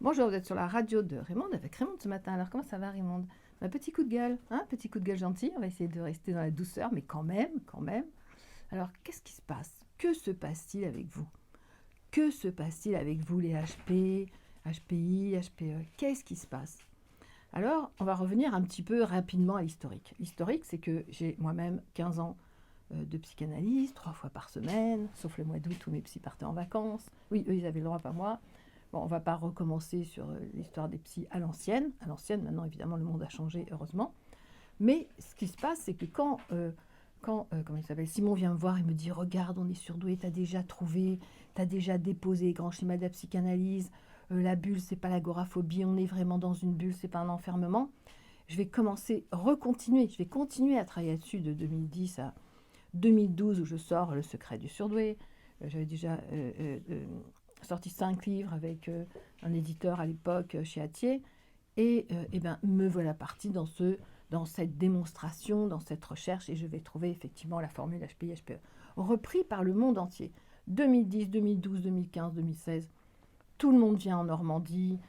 Bonjour, vous êtes sur la radio de Raymond avec Raymond ce matin. Alors comment ça va Raymond? Un petit coup de gueule, hein? Petit coup de gueule gentil. On va essayer de rester dans la douceur, mais quand même, quand même. Alors qu'est-ce qui se passe? Que se passe-t-il avec vous? Que se passe-t-il avec vous les HP, HPI, HPE? Qu'est-ce qui se passe? Alors on va revenir un petit peu rapidement à l'historique. L'historique, c'est que j'ai moi-même 15 ans de psychanalyse, 3 fois par semaine, sauf le mois d'août où mes psys partaient en vacances. Oui, eux, ils avaient le droit, pas moi. Bon, on ne va pas recommencer sur l'histoire des psys à l'ancienne. À l'ancienne, maintenant, évidemment, le monde a changé, heureusement. Mais ce qui se passe, c'est que comment il s'appelle, Simon vient me voir et me dit « Regarde, on est surdoué, tu as déjà trouvé, tu as déjà déposé grand schéma de la psychanalyse, la bulle, c'est pas l'agoraphobie, on est vraiment dans une bulle, c'est pas un enfermement. » Je vais je vais continuer à travailler là-dessus de 2010 à 2012 où je sors Le secret du surdoué. J'avais déjà sorti 5 livres avec un éditeur à l'époque chez Hatier. Et ben, me voilà partie dans cette démonstration, dans cette recherche, et je vais trouver effectivement la formule HPI-HPE, repris par le monde entier. 2010, 2012, 2015, 2016, tout le monde vient en Normandie,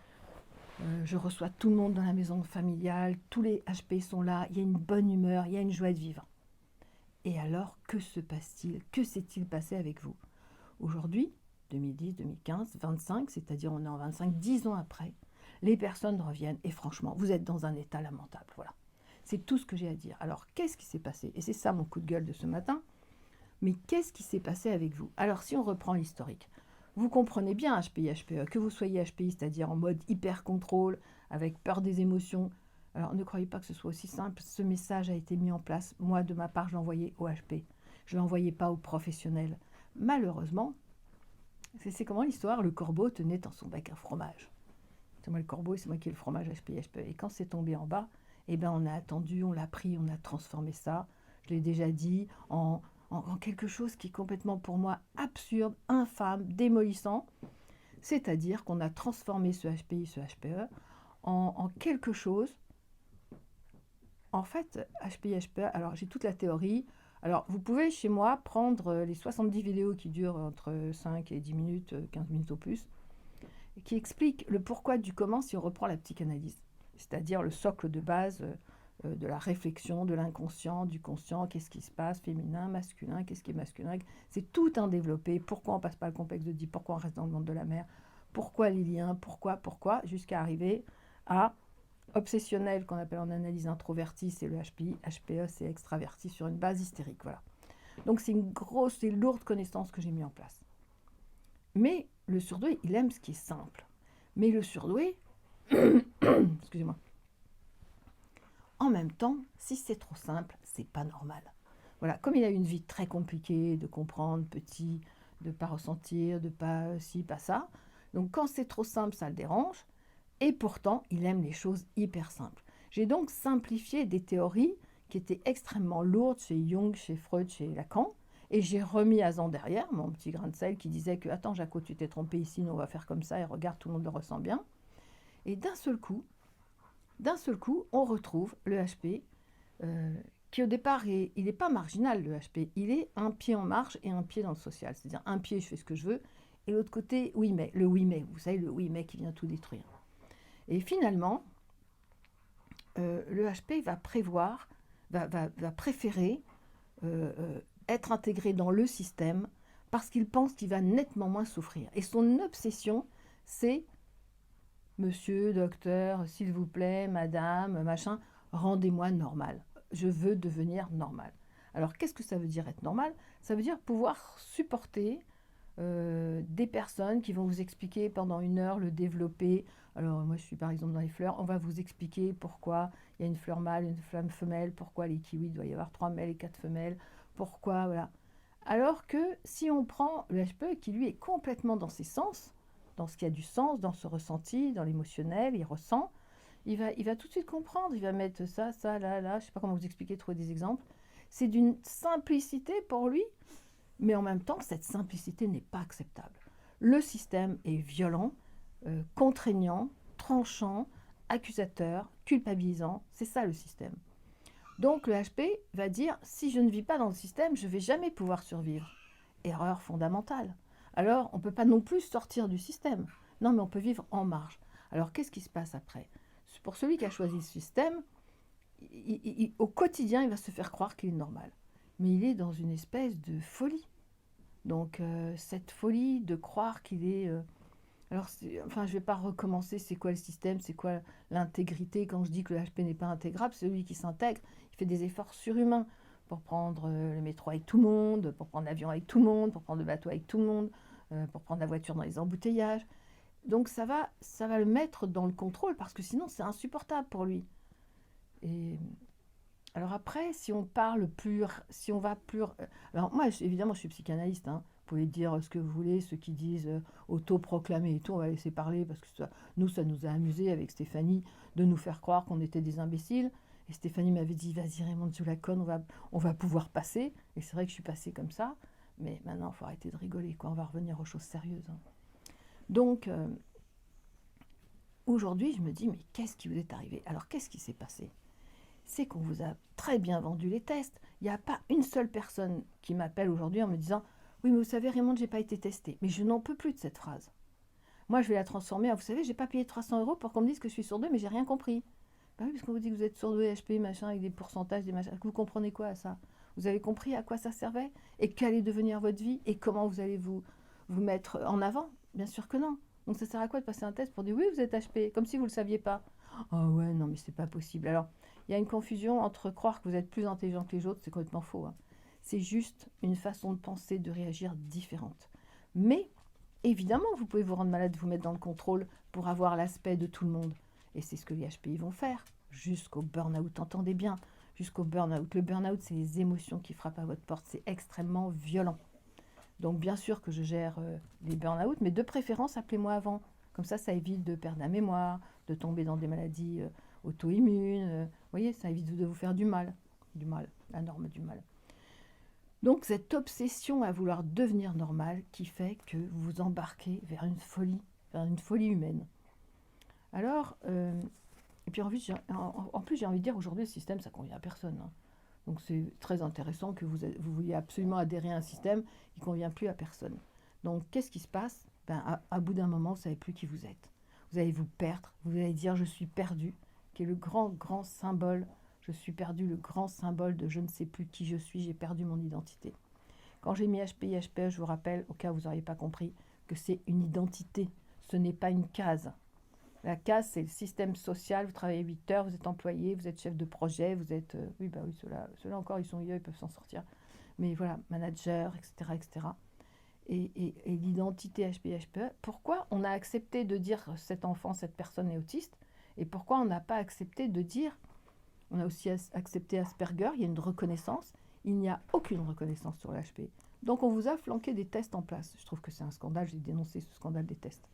je reçois tout le monde dans la maison familiale, tous les HP sont là, il y a une bonne humeur, il y a une joie de vivre. Et alors, que se passe-t-il? Que s'est-il passé avec vous? Aujourd'hui, 2010, 2015, 25, c'est-à-dire on est en 25, 10 ans après, les personnes reviennent et franchement, vous êtes dans un état lamentable. Voilà. C'est tout ce que j'ai à dire. Alors, qu'est-ce qui s'est passé? Et c'est ça mon coup de gueule de ce matin. Mais qu'est-ce qui s'est passé avec vous? Alors, si on reprend l'historique, vous comprenez bien HPI, HPE, que vous soyez HPI, c'est-à-dire en mode hyper-contrôle, avec peur des émotions. Alors, ne croyez pas que ce soit aussi simple. Ce message a été mis en place. Moi, de ma part, je l'envoyais au HP. Je ne l'envoyais pas aux professionnels. Malheureusement, c'est comment l'histoire? Le corbeau tenait dans son bec un fromage. C'est moi le corbeau et c'est moi qui ai le fromage HPI, HPE. Et quand c'est tombé en bas, eh ben on a attendu, on l'a pris, on a transformé ça. Je l'ai déjà dit, en quelque chose qui est complètement pour moi absurde, infâme, démolissant. C'est-à-dire qu'on a transformé ce HPI, ce HPE en quelque chose. En fait, HPI, HPE, alors j'ai toute la théorie. Alors, vous pouvez chez moi prendre les 70 vidéos qui durent entre 5 et 10 minutes, 15 minutes au plus, qui expliquent le pourquoi du comment si on reprend la psychanalyse. C'est-à-dire le socle de base de la réflexion, de l'inconscient, du conscient, qu'est-ce qui se passe, féminin, masculin, qu'est-ce qui est masculin. C'est tout un développé. Pourquoi on ne passe pas le complexe de Oedipe, pourquoi on reste dans le monde de la mère, pourquoi les liens, pourquoi, jusqu'à arriver à obsessionnel qu'on appelle en analyse introvertie, c'est le HPI, HPE, c'est extraverti sur une base hystérique. Voilà. Donc c'est une grosse et lourde connaissance que j'ai mis en place. Mais le surdoué, il aime ce qui est simple. Mais le surdoué, excusez-moi, en même temps, si c'est trop simple, c'est pas normal. Voilà, comme il a une vie très compliquée de comprendre, petit, de pas ressentir, de pas ci, pas ça. Donc quand c'est trop simple, ça le dérange. Et pourtant, il aime les choses hyper simples. J'ai donc simplifié des théories qui étaient extrêmement lourdes chez Jung, chez Freud, chez Lacan, et j'ai remis Azan derrière, mon petit grain de sel, qui disait que « Attends, Jaco, tu t'es trompé ici, nous on va faire comme ça, et regarde, tout le monde le ressent bien. » Et d'un seul coup, on retrouve le HP, qui au départ, il n'est pas marginal, le HP. Il est un pied en marche et un pied dans le social. C'est-à-dire un pied, je fais ce que je veux, et l'autre côté, oui mais, le oui mais, vous savez, le oui mais qui vient tout détruire. Et finalement, le HP va préférer être intégré dans le système parce qu'il pense qu'il va nettement moins souffrir. Et son obsession, c'est monsieur, docteur, s'il vous plaît, madame, machin, rendez-moi normal. Je veux devenir normal. Alors, qu'est-ce que ça veut dire être normal? Ça veut dire pouvoir supporter des personnes qui vont vous expliquer pendant 1 heure le développer. Alors moi je suis par exemple dans les fleurs, on va vous expliquer pourquoi il y a une fleur mâle, une fleur femelle, pourquoi les kiwis il doit y avoir 3 mâles et 4 femelles, pourquoi, voilà. Alors que si on prend le HPE qui lui est complètement dans ses sens, dans ce qui a du sens, dans ce ressenti, dans l'émotionnel, il ressent, il va tout de suite comprendre, il va mettre ça, ça, là, là, je ne sais pas comment vous expliquer, trouver des exemples. C'est d'une simplicité pour lui, mais en même temps, cette simplicité n'est pas acceptable. Le système est violent, contraignant, tranchant, accusateur, culpabilisant. C'est ça le système. Donc le HP va dire, si je ne vis pas dans le système, je ne vais jamais pouvoir survivre. Erreur fondamentale. Alors, on ne peut pas non plus sortir du système. Non, mais on peut vivre en marge. Alors, qu'est-ce qui se passe après? Pour celui qui a choisi ce système, au quotidien, il va se faire croire qu'il est normal. Mais il est dans une espèce de folie. Donc, cette folie de croire qu'il est... alors, enfin, je ne vais pas recommencer c'est quoi le système, c'est quoi l'intégrité. Quand je dis que le HP n'est pas intégrable, c'est celui qui s'intègre. Il fait des efforts surhumains pour prendre le métro avec tout le monde, pour prendre l'avion avec tout le monde, pour prendre le bateau avec tout le monde, pour prendre la voiture dans les embouteillages. Donc, ça va le mettre dans le contrôle parce que sinon, c'est insupportable pour lui. Et alors après, si on parle plus, si on va plus... Alors moi, évidemment, je suis psychanalyste, hein. Vous pouvez dire ce que vous voulez, ceux qui disent autoproclamés et tout, on va laisser parler parce que ça nous a amusé avec Stéphanie de nous faire croire qu'on était des imbéciles. Et Stéphanie m'avait dit, vas-y Raymond, tu la conne, on va pouvoir passer. Et c'est vrai que je suis passée comme ça. Mais maintenant, il faut arrêter de rigoler, quoi. On va revenir aux choses sérieuses, hein. Donc, aujourd'hui, je me dis, mais qu'est-ce qui vous est arrivé? Alors, qu'est-ce qui s'est passé? C'est qu'on vous a très bien vendu les tests. Il n'y a pas une seule personne qui m'appelle aujourd'hui en me disant « Oui, mais vous savez, Raymond, je n'ai pas été testé. » Mais je n'en peux plus de cette phrase. Moi, je vais la transformer en « Vous savez, je n'ai pas payé 300 € pour qu'on me dise que je suis sourd-deux, mais j'ai rien compris. » Ben oui, parce qu'on vous dit que vous êtes sourd-deux, HP, machin, avec des pourcentages, des machins. Vous comprenez quoi à ça? Vous avez compris à quoi ça servait? Et quelle allait devenir votre vie? Et comment vous allez vous mettre en avant? Bien sûr que non. Donc ça sert à quoi de passer un test pour dire « Oui, vous êtes HP », comme si vous ne le saviez pas? Oh ouais, non, mais c'est pas possible. Alors, il y a une confusion entre croire que vous êtes plus intelligent que les autres, c'est complètement faux, hein. C'est juste une façon de penser, de réagir différente. Mais, évidemment, vous pouvez vous rendre malade, vous mettre dans le contrôle pour avoir l'aspect de tout le monde. Et c'est ce que les HPI vont faire, jusqu'au burn-out, entendez bien, jusqu'au burn-out. Le burn-out, c'est les émotions qui frappent à votre porte, c'est extrêmement violent. Donc, bien sûr que je gère les burn-out, mais de préférence, appelez-moi avant. Comme ça évite de perdre la mémoire, de tomber dans des maladies auto-immunes. Vous voyez, ça évite de vous faire du mal, la norme du mal. Donc cette obsession à vouloir devenir normal qui fait que vous vous embarquez vers une folie humaine. Alors, et puis en plus j'ai envie de dire aujourd'hui le système ça convient à personne, hein. Donc c'est très intéressant que vous vouliez absolument adhérer à un système qui ne convient plus à personne. Donc qu'est-ce qui se passe? À bout d'un moment, vous ne savez plus qui vous êtes. Vous allez vous perdre, vous allez dire « je suis perdu », qui est le grand, grand symbole. Je suis perdu, le grand symbole de je ne sais plus qui je suis, j'ai perdu mon identité. Quand j'ai mis HPI, HPE, je vous rappelle, au cas où vous n'auriez pas compris, que c'est une identité, ce n'est pas une case. La case, c'est le système social, vous travaillez 8 heures, vous êtes employé, vous êtes chef de projet, vous êtes... oui, ceux-là encore, ils sont vieux, ils peuvent s'en sortir. Mais voilà, manager, etc., etc. Et l'identité HPI-HPE, pourquoi on a accepté de dire cet enfant, cette personne est autiste, et pourquoi on n'a pas accepté de dire, on a aussi accepté Asperger, il y a une reconnaissance, il n'y a aucune reconnaissance sur le HPI. Donc on vous a flanqué des tests en place. Je trouve que c'est un scandale, j'ai dénoncé ce scandale des tests.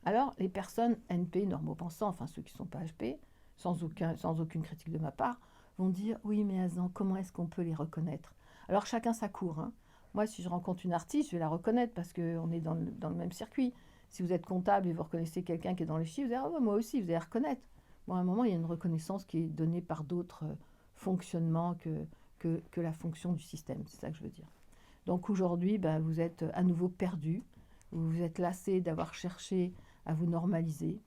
Alors les personnes NP, normopensants, enfin ceux qui ne sont pas HP, sans aucune critique de ma part, vont dire « Oui, mais Azan, comment est-ce qu'on peut les reconnaître ?» Alors chacun sa cour, hein. Moi, si je rencontre une artiste, je vais la reconnaître parce qu'on est dans le même circuit. Si vous êtes comptable et vous reconnaissez quelqu'un qui est dans les chiffres, vous allez dire, oh, moi aussi, vous allez reconnaître. Bon, à un moment, il y a une reconnaissance qui est donnée par d'autres fonctionnements que la fonction du système. C'est ça que je veux dire. Donc aujourd'hui, vous êtes à nouveau perdu. Vous vous êtes lassé d'avoir cherché à vous normaliser.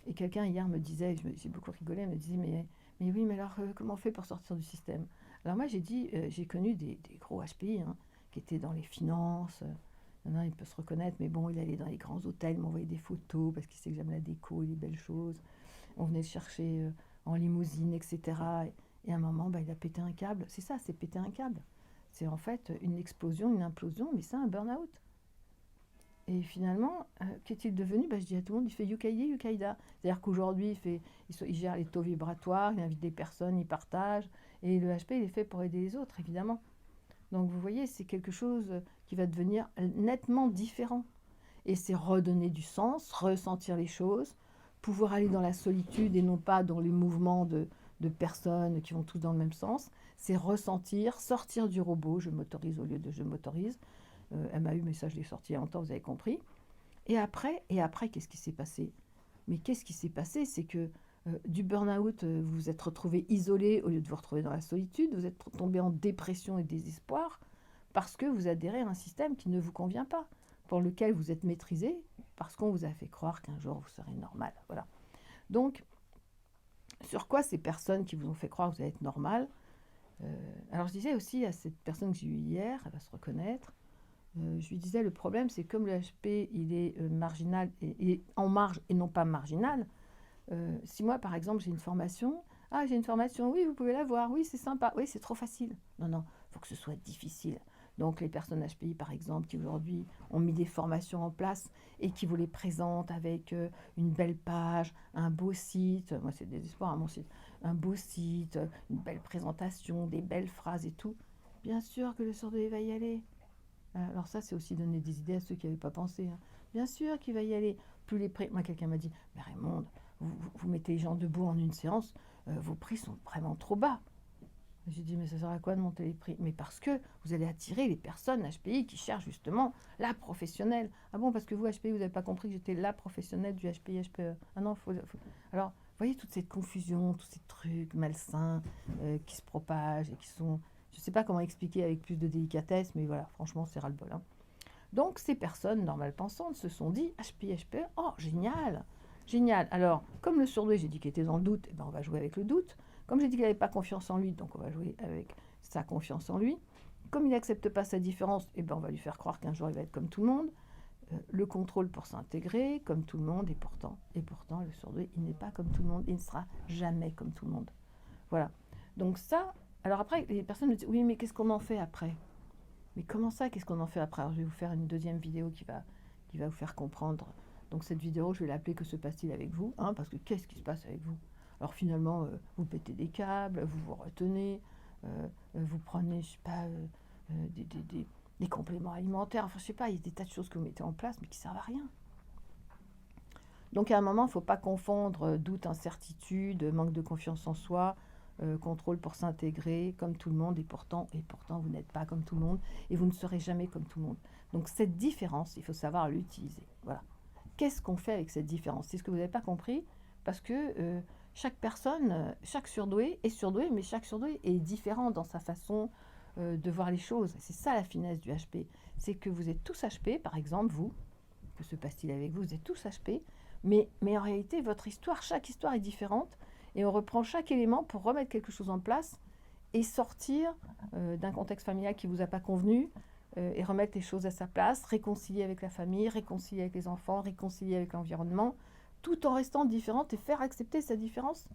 Et quelqu'un hier me disait, j'ai beaucoup rigolé, me disait, mais oui, mais alors comment on fait pour sortir du système? Alors moi, j'ai dit, j'ai connu des gros HPI, hein, qui était dans les finances. Non, il peut se reconnaître, mais bon, il allait dans les grands hôtels, m'envoyait des photos parce qu'il sait que j'aime la déco et les belles choses. On venait le chercher en limousine, etc. Et à un moment, il a pété un câble. C'est ça, c'est péter un câble. C'est en fait une explosion, une implosion, mais c'est un burn-out. Et finalement, qu'est-il devenu? Je dis à tout le monde, il fait Yukaïdi, Yukaïda. C'est-à-dire qu'aujourd'hui, il gère les taux vibratoires, il invite des personnes, il partage. Et le HP, il est fait pour aider les autres, évidemment. Donc vous voyez, c'est quelque chose qui va devenir nettement différent. Et c'est redonner du sens, ressentir les choses, pouvoir aller dans la solitude et non pas dans les mouvements de personnes qui vont tous dans le même sens. C'est ressentir, sortir du robot, je m'autorise au lieu de je m'autorise. MAU, mais ça je l'ai sorti il y a longtemps, vous avez compris. Et après, qu'est-ce qui s'est passé? Mais qu'est-ce qui s'est passé? C'est que du burn-out, vous vous êtes retrouvé isolé au lieu de vous retrouver dans la solitude, vous êtes tombé en dépression et désespoir parce que vous adhérez à un système qui ne vous convient pas. pour lequel vous êtes maîtrisé, parce qu'on vous a fait croire qu'un jour vous serez normal. Voilà. Donc, sur quoi ces personnes qui vous ont fait croire que vous allez être normal, alors je disais aussi à cette personne que j'ai eue hier, elle va se reconnaître, je lui disais le problème c'est comme le HP il est marginal et en marge et non pas marginal, si moi par exemple j'ai une formation, ah j'ai une formation, oui vous pouvez la voir, oui c'est sympa, oui c'est trop facile. Non, non, il faut que ce soit difficile. Donc les personnes HPI par exemple qui aujourd'hui ont mis des formations en place et qui vous les présentent avec une belle page, un beau site, moi c'est des espoirs à mon site, un beau site, une belle présentation, des belles phrases et tout, bien sûr que le surdoué va y aller. Alors ça, c'est aussi donner des idées à ceux qui n'avaient pas pensé, hein. Bien sûr qu'il va y aller. Plus les prix... Moi, quelqu'un m'a dit, mais Raymond, vous mettez les gens debout en une séance, vos prix sont vraiment trop bas. J'ai dit, mais ça sert à quoi de monter les prix? Mais parce que vous allez attirer les personnes HPI qui cherchent justement la professionnelle. Ah bon, parce que vous, HPI, vous n'avez pas compris que j'étais la professionnelle du HPI, HPE. Ah non, Alors, vous voyez toute cette confusion, tous ces trucs malsains qui se propagent et qui sont... Je ne sais pas comment expliquer avec plus de délicatesse, mais voilà, franchement, c'est ras-le-bol, hein. Donc, ces personnes normales pensantes se sont dit HPI, HPE, oh, génial, génial. Alors, comme le surdoué, j'ai dit qu'il était dans le doute, eh ben, on va jouer avec le doute. Comme j'ai dit qu'il n'avait pas confiance en lui, donc on va jouer avec sa confiance en lui. Comme il n'accepte pas sa différence, eh ben, on va lui faire croire qu'un jour il va être comme tout le monde. Le contrôle pour s'intégrer, comme tout le monde, et pourtant, le surdoué, il n'est pas comme tout le monde, il ne sera jamais comme tout le monde. Voilà. Donc ça, alors après, les personnes me disent, oui, mais qu'est-ce qu'on en fait après? Mais comment ça, qu'est-ce qu'on en fait après? Alors, je vais vous faire une deuxième vidéo qui va vous faire comprendre. Donc cette vidéo, je vais l'appeler Que se passe-t-il avec vous, hein, parce que qu'est-ce qui se passe avec vous? Alors finalement, vous pétez des câbles, vous vous retenez, vous prenez, je sais pas, des compléments alimentaires, enfin je sais pas, il y a des tas de choses que vous mettez en place, mais qui servent à rien. Donc à un moment, il ne faut pas confondre doute, incertitude, manque de confiance en soi, contrôle pour s'intégrer comme tout le monde, et pourtant vous n'êtes pas comme tout le monde, et vous ne serez jamais comme tout le monde. Donc cette différence, il faut savoir l'utiliser. Voilà. Qu'est-ce qu'on fait avec cette différence? C'est ce que vous n'avez pas compris, parce que chaque personne, chaque surdoué est surdoué, mais chaque surdoué est différent dans sa façon de voir les choses. C'est ça la finesse du HP. C'est que vous êtes tous HP, par exemple, vous, que se passe-t-il avec vous? Vous êtes tous HP, mais en réalité, votre histoire, chaque histoire est différente, et on reprend chaque élément pour remettre quelque chose en place et sortir d'un contexte familial qui ne vous a pas convenu, et remettre les choses à sa place, réconcilier avec la famille, réconcilier avec les enfants, réconcilier avec l'environnement, tout en restant différente et faire accepter sa différence.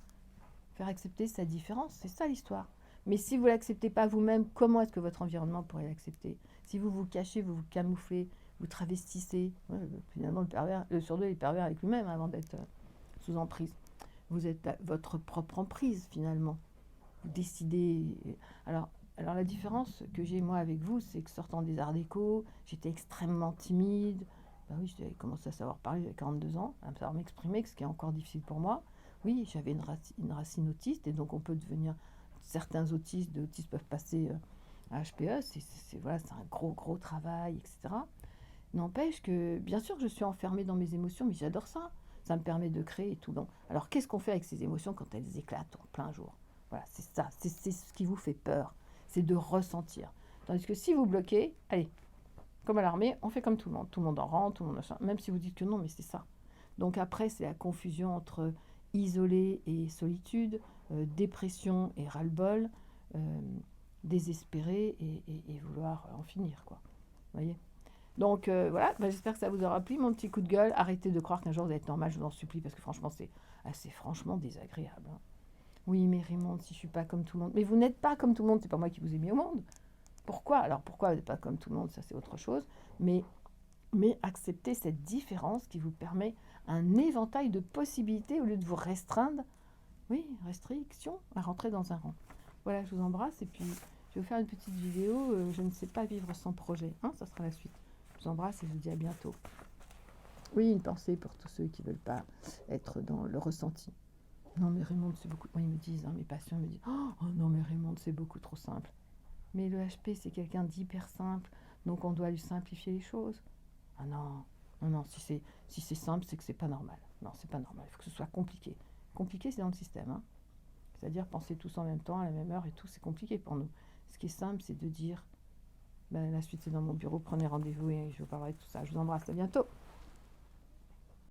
Faire accepter sa différence, c'est ça l'histoire. Mais si vous ne l'acceptez pas vous-même, comment est-ce que votre environnement pourrait l'accepter? Si vous vous cachez, vous vous camouflez, vous travestissez, finalement le surdoué est pervers avec lui-même avant d'être sous emprise. Vous êtes votre propre emprise finalement. Vous décidez. Alors la différence que j'ai moi avec vous, c'est que sortant des arts déco, j'étais extrêmement timide. Ben oui, j'avais commencé à savoir parler, j'avais 42 ans, à savoir m'exprimer, ce qui est encore difficile pour moi. Oui, j'avais une racine autiste, et donc on peut devenir... Certains autistes peuvent passer à HPE, voilà, c'est un gros travail, etc. N'empêche que, bien sûr que je suis enfermée dans mes émotions, mais j'adore ça. Ça me permet de créer et tout. Donc, alors, qu'est-ce qu'on fait avec ces émotions quand elles éclatent en plein jour? Voilà, c'est ça. C'est ce qui vous fait peur. C'est de ressentir. Tandis que si vous bloquez, allez, comme à l'armée, on fait comme tout le monde. Tout le monde en rentre, tout le monde en... Même si vous dites que non, mais c'est ça. Donc après, c'est la confusion entre isolé et solitude, dépression et ras-le-bol, désespéré et vouloir en finir, quoi. Vous voyez? Donc voilà, j'espère que ça vous aura plu, mon petit coup de gueule. Arrêtez de croire qu'un jour vous allez être normal, je vous en supplie, parce que franchement, c'est assez franchement désagréable, hein. Oui, mais Raymond, si je suis pas comme tout le monde... Mais vous n'êtes pas comme tout le monde, c'est pas moi qui vous ai mis au monde. Pourquoi? Alors pourquoi vous n'êtes pas comme tout le monde? Ça, c'est autre chose. Mais acceptez cette différence qui vous permet un éventail de possibilités au lieu de vous restreindre. Oui, restriction à rentrer dans un rang. Voilà, je vous embrasse, et puis je vais vous faire une petite vidéo. Je ne sais pas vivre sans projet, hein, ça sera la suite. Je vous embrasse et je vous dis à bientôt. Oui, une pensée pour tous ceux qui ne veulent pas être dans le ressenti. Non mais Raymond, c'est beaucoup... Moi, ils me disent, hein, mes patients me disent, oh non mais Raymond, c'est beaucoup trop simple. Mais le HP, c'est quelqu'un d'hyper simple, donc on doit lui simplifier les choses. Ah non, non, si c'est simple, c'est que c'est pas normal. Non, c'est pas normal, il faut que ce soit compliqué. Compliqué, c'est dans le système, hein. C'est-à-dire penser tous en même temps, à la même heure et tout, c'est compliqué pour nous. Ce qui est simple, c'est de dire Ben, la suite, c'est dans mon bureau. Prenez rendez-vous et je vous parlerai de tout ça. Je vous embrasse. À bientôt.